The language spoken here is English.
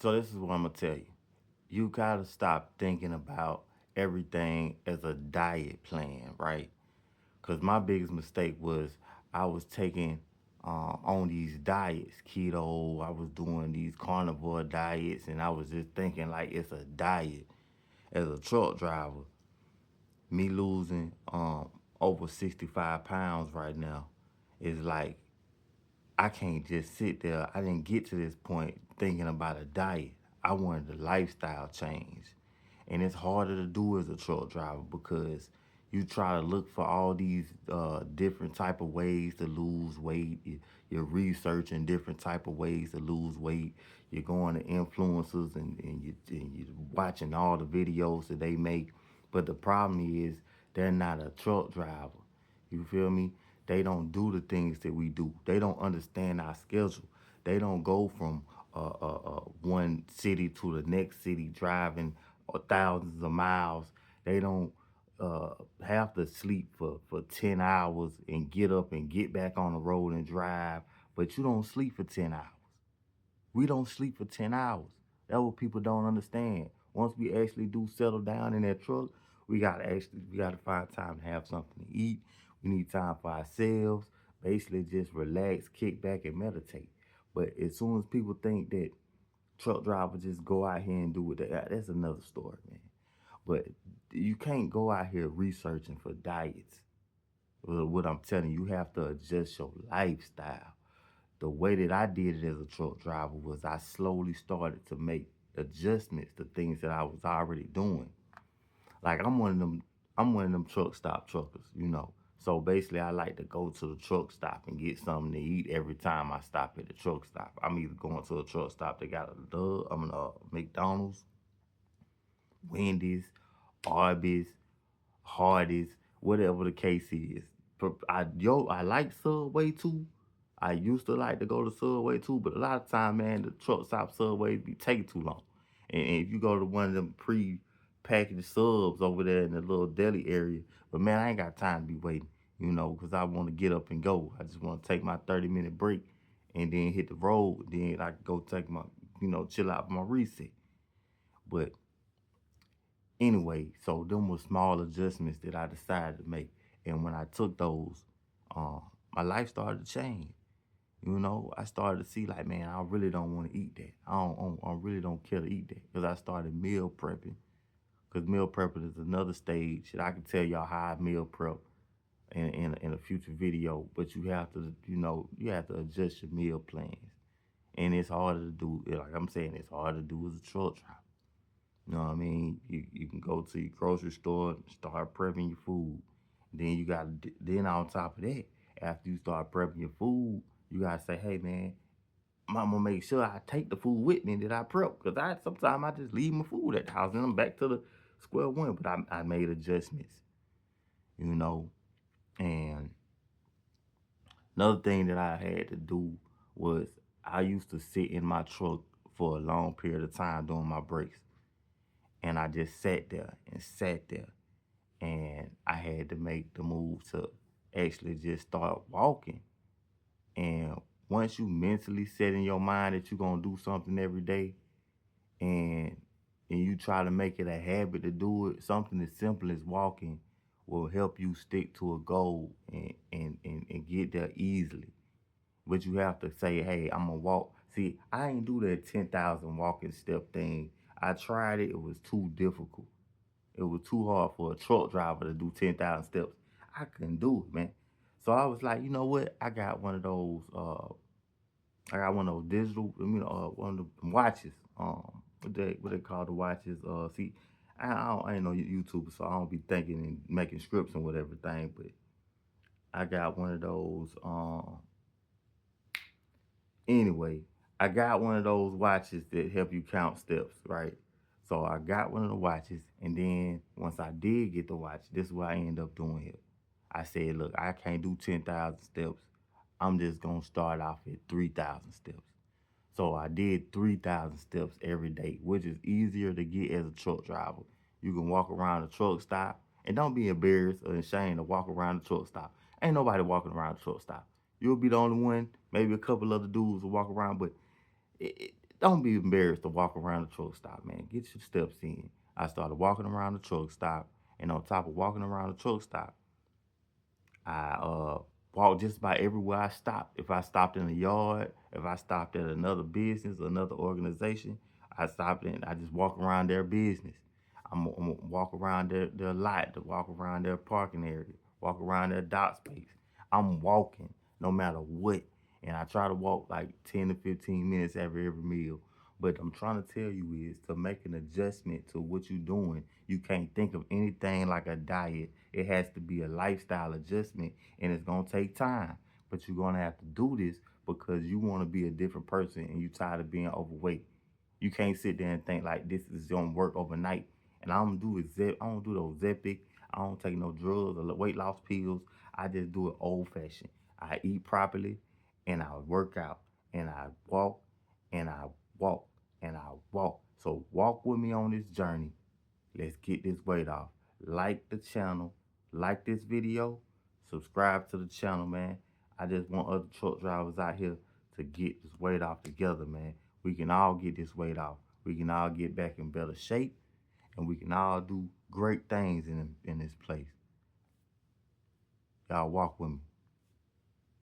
So this is what I'm gonna tell you. You gotta stop thinking about everything as a diet plan, right? Because my biggest mistake was I was taking on these diets, keto. I was doing these carnivore diets, and I was just thinking like it's a diet. As a truck driver, me losing over 65 pounds right now is like I can't just sit there. I didn't get to this point thinking about a diet. I wanted a lifestyle change. And it's harder to do as a truck driver because you try to look for all these different type of ways to lose weight. You're researching different type of ways to lose weight. You're going to influencers and you're watching all the videos that they make. But the problem is they're not a truck driver. You feel me? They don't do the things that we do. They don't understand our schedule. They don't go from one city to the next city driving thousands of miles. They don't have to sleep for 10 hours and get up and get back on the road and drive. But you don't sleep for 10 hours. We don't sleep for 10 hours. That's what people don't understand. Once we actually do settle down in that truck, we gotta find time to have something to eat. We need time for ourselves. Basically just relax, kick back and meditate. But as soon as people think that truck drivers just go out here and do it, that's another story, man. But you can't go out here researching for diets. What I'm telling you, you have to adjust your lifestyle. The way that I did it as a truck driver was I slowly started to make adjustments to things that I was already doing. Like I'm one of them truck stop truckers. So basically I like to go to the truck stop and get something to eat every time I stop at the truck stop. I'm either going to a truck stop that got a McDonald's, Wendy's, Arby's, Hardee's, whatever the case is. I like Subway too. I used to like to go to Subway too, but a lot of time, man, the truck stop Subways be taking too long. And if you go to one of them pre-packaged subs over there in the little deli area, but man, I ain't got time to be waiting, because I want to get up and go. I just want to take my 30-minute break and then hit the road. Then I can go take chill out for my reset. But anyway, so them were small adjustments that I decided to make. And when I took those, my life started to change. I started to see like, man, I really don't want to eat that. I really don't care to eat that because I started meal prepping. Because meal prepping is another stage that I can tell y'all how I meal prep in a future video. But you have to adjust your meal plans, and it's harder to do. Like I'm saying, it's harder to do as a truck driver. You know what I mean? You can go to your grocery store and start prepping your food. Then you got to, then on top of that, after you start prepping your food, you got to say, hey man, I'm gonna make sure I take the food with me that I prep. Because sometimes I just leave my food at the house and I'm back to the square one. But I made adjustments, you know. And another thing that I had to do was I used to sit in my truck for a long period of time during my breaks. And I just sat there and sat there and I had to make the move to actually just start walking. And once you mentally set in your mind that you're gonna do something every day, and you try to make it a habit to do it, something as simple as walking will help you stick to a goal and get there easily. But you have to say, hey, I'm gonna walk. See, I ain't do that 10,000 walking step thing. I tried it, it was too difficult. It was too hard for a truck driver to do 10,000 steps. I couldn't do it, man. So I was like, you know what? I got one of those digital, one of the watches. What they call the watches? See, I ain't no YouTuber, so I don't be thinking and making scripts and whatever thing. But I got one of those. Anyway, I got one of those watches that help you count steps, right? So I got one of the watches, and then once I did get the watch, this is what I ended up doing here. I said, look, I can't do 10,000 steps. I'm just gonna start off at 3,000 steps. So I did 3,000 steps every day, which is easier to get as a truck driver. You can walk around the truck stop, and don't be embarrassed or ashamed to walk around the truck stop. Ain't nobody walking around the truck stop. You'll be the only one. Maybe a couple other dudes will walk around, but Don't be embarrassed to walk around the truck stop, man. Get your steps in. I started walking around the truck stop, and on top of walking around the truck stop, I walked just about everywhere I stopped. If I stopped in the yard, if I stopped at another business, another organization, I stopped and I just walk around their business. I'm gonna walk around their lot, to walk around their parking area, walk around their dock space. I'm walking no matter what. And I try to walk like 10 to 15 minutes every meal. But I'm trying to tell you is to make an adjustment to what you're doing. You can't think of anything like a diet. It has to be a lifestyle adjustment, and it's gonna take time. But you're gonna have to do this because you want to be a different person and you tired of being overweight. You can't sit there and think like this is gonna work overnight. And I don't do those Zepic. I don't take no drugs or weight loss pills. I just do it old fashioned. I eat properly, and I work out, and I walk, and I walk, and I walk. So walk with me on this journey. Let's get this weight off. Like the channel, like this video, subscribe to the channel, man. I just want other truck drivers out here to get this weight off together, man. We can all get this weight off. We can all get back in better shape, and we can all do great things in this place. Y'all walk with me.